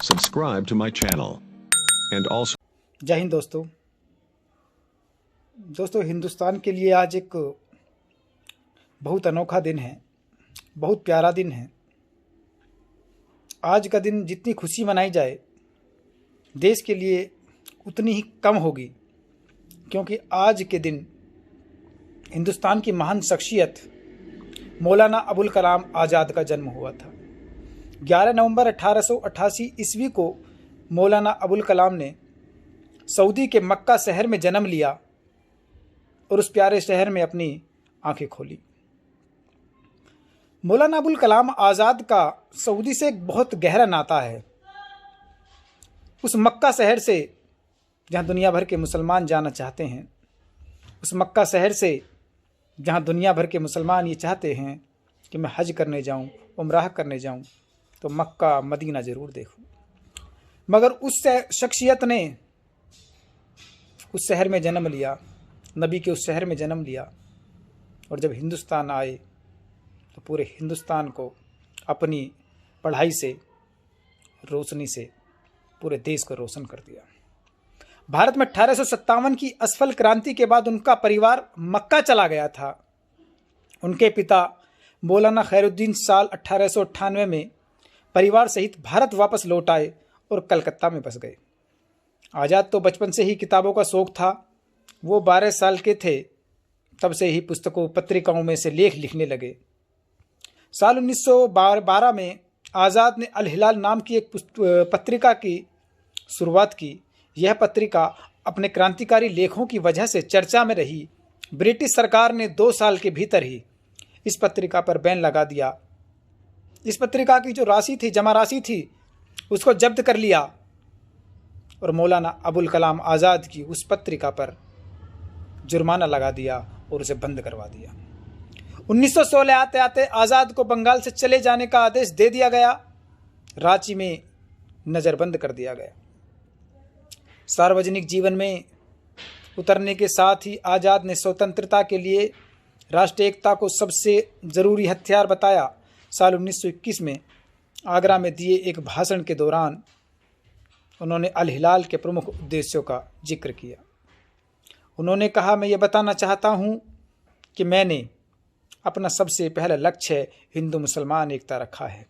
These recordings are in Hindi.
subscribe to my channel and also जय हिंद दोस्तों, हिंदुस्तान के लिए आज एक बहुत अनोखा दिन है, बहुत प्यारा दिन है। आज का दिन जितनी खुशी मनाई जाए देश के लिए उतनी ही कम होगी, क्योंकि आज के दिन हिंदुस्तान की महान शख्सियत मौलाना अबुल कलाम आज़ाद का जन्म हुआ था। 11 नवंबर 1888 ईस्वी को मौलाना अबुल कलाम ने सऊदी के मक्का शहर में जन्म लिया और उस प्यारे शहर में अपनी आंखें खोली। मौलाना अबुल कलाम आज़ाद का सऊदी से एक बहुत गहरा नाता है। उस मक्का शहर से जहां दुनिया भर के मुसलमान जाना चाहते हैं, उस मक्का शहर से जहां दुनिया भर के मुसलमान ये चाहते हैं कि मैं हज करने जाऊं, उम्राह करने जाऊं, तो मक्का मदीना ज़रूर देखूं। मगर उस शख्सियत ने उस शहर में जन्म लिया, नबी के उस शहर में जन्म लिया, और जब हिंदुस्तान आए तो पूरे हिंदुस्तान को अपनी पढ़ाई से, रोशनी से पूरे देश को रोशन कर दिया। भारत में 1857 की असफल क्रांति के बाद उनका परिवार मक्का चला गया था। उनके पिता मौलाना खैरुद्दीन साल 1898 में परिवार सहित भारत वापस लौट आए और कलकत्ता में बस गए। आज़ाद तो बचपन से ही किताबों का शौक़ था। वो 12 साल के थे तब से ही पुस्तकों पत्रिकाओं में से लेख लिखने लगे। साल 1912 में आज़ाद ने अल हिलाल नाम की एक पत्रिका की शुरुआत की। यह पत्रिका अपने क्रांतिकारी लेखों की वजह से चर्चा में रही। ब्रिटिश सरकार ने 2 साल के भीतर ही इस पत्रिका पर बैन लगा दिया। इस पत्रिका की जो राशि थी, जमा राशि थी, उसको जब्त कर लिया और मौलाना अबुल कलाम आज़ाद की उस पत्रिका पर जुर्माना लगा दिया और उसे बंद करवा दिया। 1916 आते आते आज़ाद को बंगाल से चले जाने का आदेश दे दिया गया। रांची में नज़रबंद कर दिया गया। सार्वजनिक जीवन में उतरने के साथ ही आज़ाद ने स्वतंत्रता के लिए राष्ट्रीय एकता को सबसे ज़रूरी हथियार बताया। साल 1921 में आगरा में दिए एक भाषण के दौरान उन्होंने अल हिलाल के प्रमुख उद्देश्यों का जिक्र किया। उन्होंने कहा, मैं ये बताना चाहता हूँ कि मैंने अपना सबसे पहला लक्ष्य हिंदू मुसलमान एकता रखा है।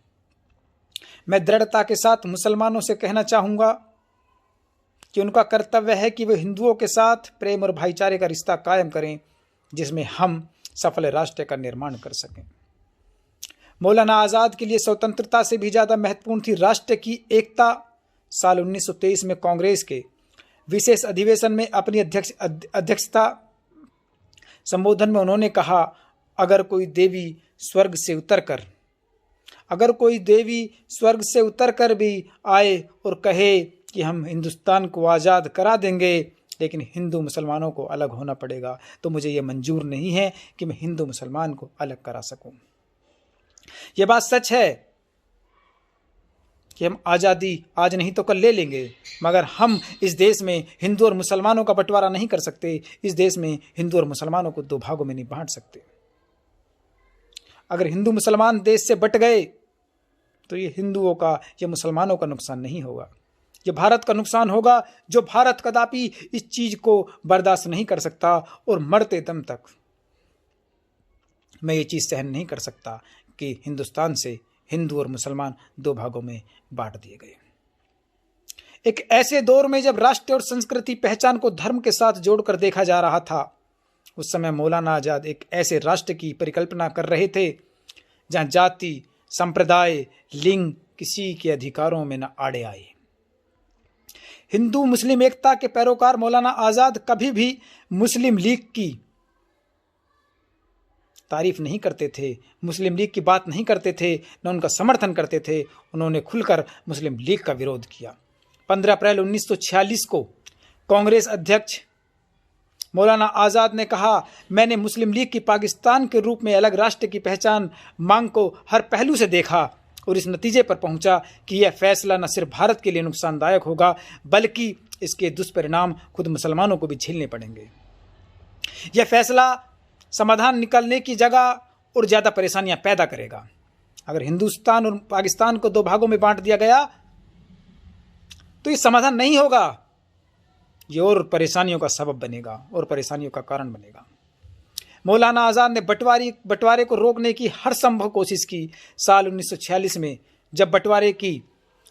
मैं दृढ़ता के साथ मुसलमानों से कहना चाहूँगा कि उनका कर्तव्य है कि वे हिंदुओं के साथ प्रेम और भाईचारे का रिश्ता कायम करें, जिसमें हम सफल राष्ट्र का निर्माण कर सकें। मौलाना आज़ाद के लिए स्वतंत्रता से भी ज़्यादा महत्वपूर्ण थी राष्ट्र की एकता। साल 1923 में कांग्रेस के विशेष अधिवेशन में अपनी अध्यक्षता संबोधन में उन्होंने कहा, अगर कोई देवी स्वर्ग से उतर कर भी आए और कहे कि हम हिंदुस्तान को आज़ाद करा देंगे, लेकिन हिंदू मुसलमानों को अलग होना पड़ेगा, तो मुझे ये मंजूर नहीं है कि मैं हिंदू मुसलमान को अलग करा सकूं। ये बात सच है कि हम आज़ादी आज नहीं तो कल ले लेंगे, मगर हम इस देश में हिंदू और मुसलमानों का बंटवारा नहीं कर सकते। इस देश में हिंदू और मुसलमानों को 2 भागों में नहीं बांट सकते। अगर हिंदू मुसलमान देश से बट गए तो ये हिंदुओं का, ये मुसलमानों का नुकसान नहीं होगा, ये भारत का नुकसान होगा, जो भारत कदापि इस चीज़ को बर्दाश्त नहीं कर सकता और मरते दम तक मैं ये चीज़ सहन नहीं कर सकता कि हिंदुस्तान से हिंदू और मुसलमान 2 भागों में बांट दिए गए। एक ऐसे दौर में जब राष्ट्र और संस्कृति पहचान को धर्म के साथ जोड़कर देखा जा रहा था, उस समय मौलाना आज़ाद एक ऐसे राष्ट्र की परिकल्पना कर रहे थे जहां जाति, संप्रदाय, लिंग किसी के अधिकारों में न आड़े आए। हिंदू मुस्लिम एकता के पैरोकार मौलाना आज़ाद कभी भी मुस्लिम लीग की तारीफ नहीं करते थे, मुस्लिम लीग की बात नहीं करते थे, न उनका समर्थन करते थे। उन्होंने खुलकर मुस्लिम लीग का विरोध किया। 15 अप्रैल 1946 को कांग्रेस अध्यक्ष मौलाना आज़ाद ने कहा, मैंने मुस्लिम लीग की पाकिस्तान के रूप में अलग राष्ट्र की पहचान मांग को हर पहलू से देखा और इस नतीजे पर पहुंचा कि यह फैसला न सिर्फ भारत के लिए नुकसानदायक होगा, बल्कि इसके दुष्परिणाम खुद मुसलमानों को भी झेलने पड़ेंगे। यह फैसला समाधान निकलने की जगह और ज़्यादा परेशानियां पैदा करेगा। अगर हिंदुस्तान और पाकिस्तान को 2 भागों में बांट दिया गया तो ये समाधान नहीं होगा, ये और परेशानियों का सबब बनेगा और परेशानियों का कारण बनेगा। मौलाना आज़ाद ने बंटवारे को रोकने की हर संभव कोशिश की। साल 1946 में जब बंटवारे की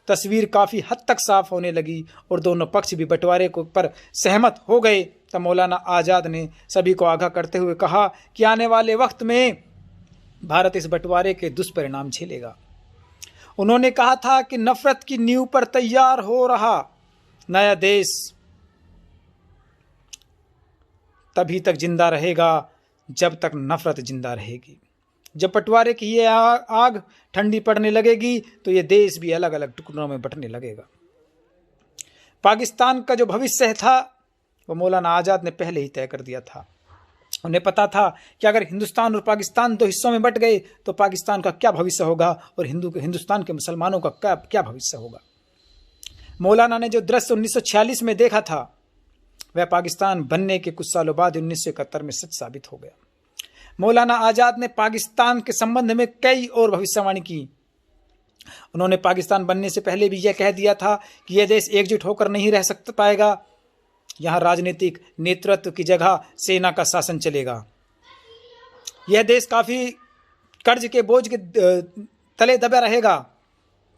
तस्वीर काफ़ी हद तक साफ होने लगी और दोनों पक्ष भी बंटवारे को पर सहमत हो गए, तब मौलाना आज़ाद ने सभी को आगाह करते हुए कहा कि आने वाले वक्त में भारत इस बंटवारे के दुष्परिणाम झेलेगा। उन्होंने कहा था कि नफरत की नींव पर तैयार हो रहा नया देश तभी तक जिंदा रहेगा जब तक नफरत जिंदा रहेगी। जब बंटवारे की ये आग ठंडी पड़ने लगेगी तो ये देश भी अलग अलग टुकड़ों में बंटने लगेगा। पाकिस्तान का जो भविष्य था वो मौलाना आज़ाद ने पहले ही तय कर दिया था। उन्हें पता था कि अगर हिंदुस्तान और पाकिस्तान दो हिस्सों में बंट गए तो पाकिस्तान का क्या भविष्य होगा और हिंदुस्तान के मुसलमानों का क्या भविष्य होगा। मौलाना ने जो दृश्य 1946 में देखा था वह पाकिस्तान बनने के कुछ सालों बाद 1971 में सच साबित हो गया। मौलाना आज़ाद ने पाकिस्तान के संबंध में कई और भविष्यवाणी की। उन्होंने पाकिस्तान बनने से पहले भी यह कह दिया था कि यह देश एकजुट होकर नहीं रह पाएगा, यहाँ राजनीतिक नेतृत्व की जगह सेना का शासन चलेगा। यह देश काफ़ी कर्ज के बोझ के तले दबा रहेगा,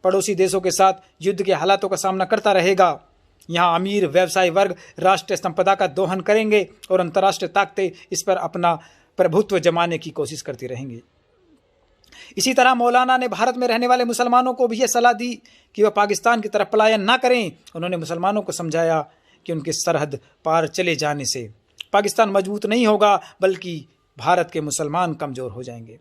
पड़ोसी देशों के साथ युद्ध के हालातों का सामना करता रहेगा। यहाँ अमीर व्यवसायी वर्ग राष्ट्रीय संपदा का दोहन करेंगे और अंतर्राष्ट्रीय ताकतें इस पर अपना प्रभुत्व जमाने की कोशिश करती रहेंगी। इसी तरह मौलाना ने भारत में रहने वाले मुसलमानों को भी यह सलाह दी कि वह पाकिस्तान की तरफ पलायन ना करें। उन्होंने मुसलमानों को समझाया कि उनके सरहद पार चले जाने से पाकिस्तान मजबूत नहीं होगा बल्कि भारत के मुसलमान कमज़ोर हो जाएंगे।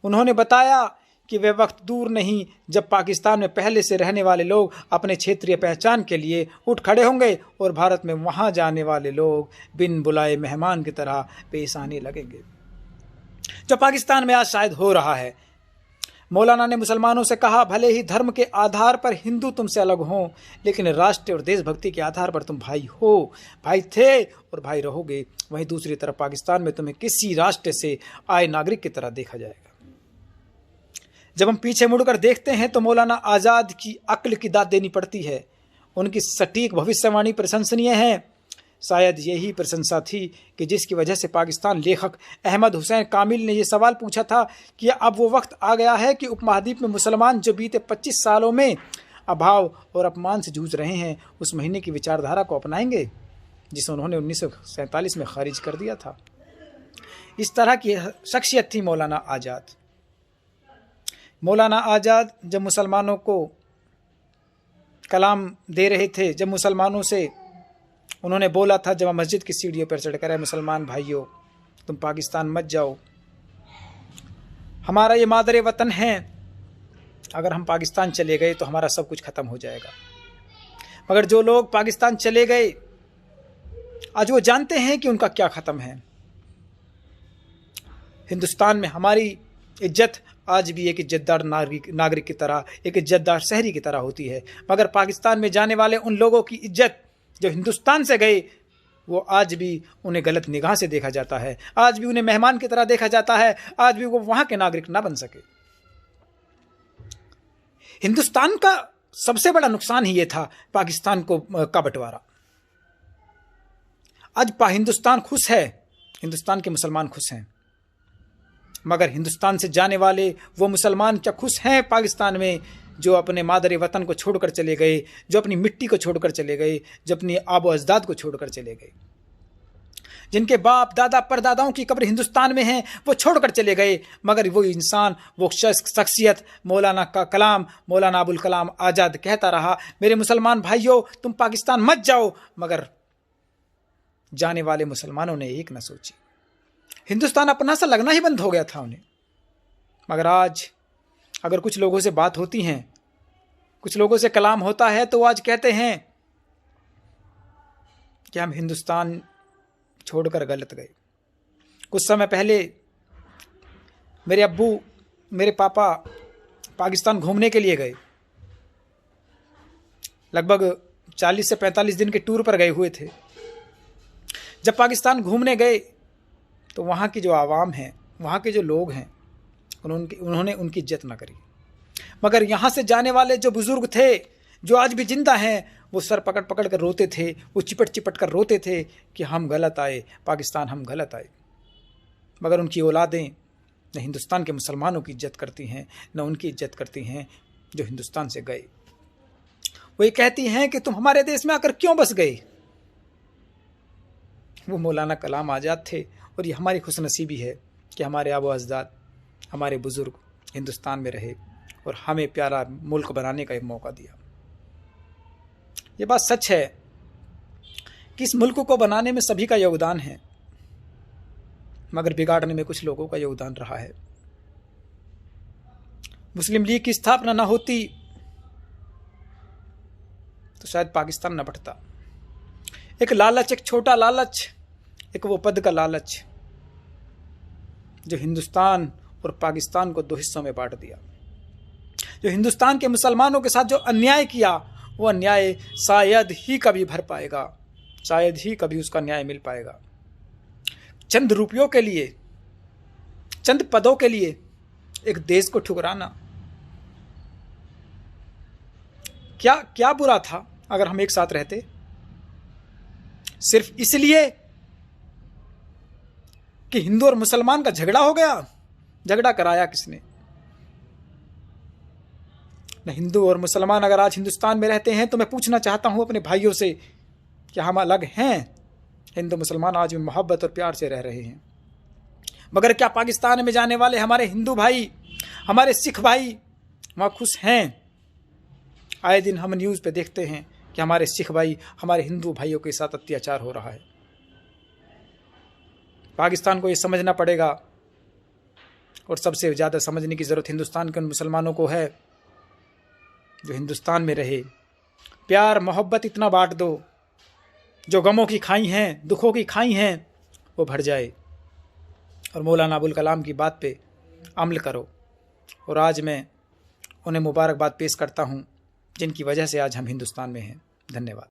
उन्होंने बताया कि वह वक्त दूर नहीं जब पाकिस्तान में पहले से रहने वाले लोग अपने क्षेत्रीय पहचान के लिए उठ खड़े होंगे और भारत में वहाँ जाने वाले लोग बिन बुलाए मेहमान की तरह पेश आने लगेंगे, जो पाकिस्तान में आज शायद हो रहा है। मौलाना ने मुसलमानों से कहा, भले ही धर्म के आधार पर हिंदू तुमसे अलग हों, लेकिन राष्ट्र और देशभक्ति के आधार पर तुम भाई हो, भाई थे और भाई रहोगे। वहीं दूसरी तरफ पाकिस्तान में तुम्हें किसी राष्ट्र से आए नागरिक की तरह देखा जाएगा। जब हम पीछे मुड़कर देखते हैं तो मौलाना आज़ाद की अक्ल की दाद देनी पड़ती है। उनकी सटीक भविष्यवाणी प्रशंसनीय है। शायद यही प्रशंसा थी कि जिसकी वजह से पाकिस्तान लेखक अहमद हुसैन कामिल ने यह सवाल पूछा था कि अब वो वक्त आ गया है कि उपमहाद्वीप में मुसलमान जो बीते 25 सालों में अभाव और अपमान से जूझ रहे हैं उस महीने की विचारधारा को अपनाएंगे जिसे उन्होंने 1947 में खारिज कर दिया था। इस तरह की शख्सियत थी मौलाना आज़ाद। मौलाना आज़ाद जब मुसलमानों को कलाम दे रहे थे, जब मुसलमानों से उन्होंने बोला था, जब मस्जिद की सीढ़ियों पर चढ़कर, मुसलमान भाइयों तुम पाकिस्तान मत जाओ, हमारा ये मादरे वतन है, अगर हम पाकिस्तान चले गए तो हमारा सब कुछ ख़त्म हो जाएगा। मगर जो लोग पाकिस्तान चले गए आज वो जानते हैं कि उनका क्या ख़त्म है। हिंदुस्तान में हमारी इज्जत आज भी एक इज्जतदार नागरिक की तरह, एक इज्जतदार शहरी की तरह होती है, मगर पाकिस्तान में जाने वाले उन लोगों की इज्जत जो हिंदुस्तान से गए वो आज भी उन्हें गलत निगाह से देखा जाता है, आज भी उन्हें मेहमान की तरह देखा जाता है, आज भी वो वहाँ के नागरिक ना बन सके। हिंदुस्तान का सबसे बड़ा नुकसान ही ये था पाकिस्तान का बंटवारा। आज हिंदुस्तान खुश है, हिंदुस्तान के मुसलमान खुश हैं, मगर हिंदुस्तान से जाने वाले वो मुसलमान क्या खुश हैं पाकिस्तान में, जो अपने मादरे वतन को छोड़कर चले गए, जो अपनी मिट्टी को छोड़कर चले गए, जो अपनी आबो अजदाद को छोड़कर चले गए, जिनके बाप दादा परदादाओं की कब्र हिंदुस्तान में हैं, वो छोड़कर चले गए। मगर वो इंसान, वो शख्सियत मौलाना का कलाम, मौलाना अबुल कलाम आज़ाद कहता रहा, मेरे मुसलमान भाइयों तुम पाकिस्तान मत जाओ। मगर जाने वाले मुसलमानों ने एक न सोची, हिंदुस्तान अपना सा लगना ही बंद हो गया था उन्हें। मगर आज अगर कुछ लोगों से बात होती हैं, कुछ लोगों से कलाम होता है, तो आज कहते हैं कि हम हिंदुस्तान छोड़कर गलत गए। कुछ समय पहले मेरे अब्बू, मेरे पापा पाकिस्तान घूमने के लिए गए, लगभग 40 से 45 दिन के टूर पर गए हुए थे। जब पाकिस्तान घूमने गए तो वहाँ की जो आवाम है, वहाँ के जो लोग हैं, उन्होंने उनकी इज्जत ना करी। मगर यहाँ से जाने वाले जो बुज़ुर्ग थे, जो आज भी जिंदा हैं वो सर पकड़ पकड़ कर रोते थे, वो चिपट चिपट कर रोते थे कि हम गलत आए, पाकिस्तान हम गलत आए। मगर उनकी औलादें न हिंदुस्तान के मुसलमानों की इज्जत करती हैं, न उनकी इज्जत करती हैं जो हिंदुस्तान से गए। वो ये कहती हैं कि तुम हमारे देश में आकर क्यों बस गए। वो मौलाना कलाम आज़ाद थे और ये हमारी खुशनसीबी है कि हमारे आबो अजदाद, हमारे बुज़ुर्ग हिंदुस्तान में रहे और हमें प्यारा मुल्क बनाने का एक मौका दिया। ये बात सच है कि इस मुल्क को बनाने में सभी का योगदान है, मगर बिगाड़ने में कुछ लोगों का योगदान रहा है। मुस्लिम लीग की स्थापना न होती तो शायद पाकिस्तान न बढ़ता। एक लालच, एक छोटा लालच, एक वो पद का लालच जो हिंदुस्तान और पाकिस्तान को दो हिस्सों में बांट दिया। जो हिंदुस्तान के मुसलमानों के साथ जो अन्याय किया, वो अन्याय शायद ही कभी भर पाएगा, शायद ही कभी उसका न्याय मिल पाएगा। चंद रुपयों के लिए, चंद पदों के लिए एक देश को ठुकराना, क्या क्या बुरा था अगर हम एक साथ रहते? सिर्फ इसलिए कि हिंदू और मुसलमान का झगड़ा हो गया। झगड़ा कराया किसने? न हिंदू और मुसलमान अगर आज हिंदुस्तान में रहते हैं तो मैं पूछना चाहता हूं अपने भाइयों से कि हम अलग हैं? हिंदू मुसलमान आज भी मोहब्बत और प्यार से रह रहे हैं। मगर क्या पाकिस्तान में जाने वाले हमारे हिंदू भाई, हमारे सिख भाई वहां खुश हैं? आए दिन हम न्यूज़ पे देखते हैं कि हमारे सिख भाई, हमारे हिंदू भाइयों के साथ अत्याचार हो रहा है। पाकिस्तान को ये समझना पड़ेगा और सबसे ज़्यादा समझने की ज़रूरत हिंदुस्तान के उन मुसलमानों को है जो हिंदुस्तान में रहे। प्यार मोहब्बत इतना बांट दो, जो गमों की खाई हैं, दुखों की खाई हैं, वो भर जाए। और मौलाना अबुल कलाम की बात पे अमल करो। और आज मैं उन्हें मुबारकबाद पेश करता हूँ जिनकी वजह से आज हम हिंदुस्तान में हैं। धन्यवाद।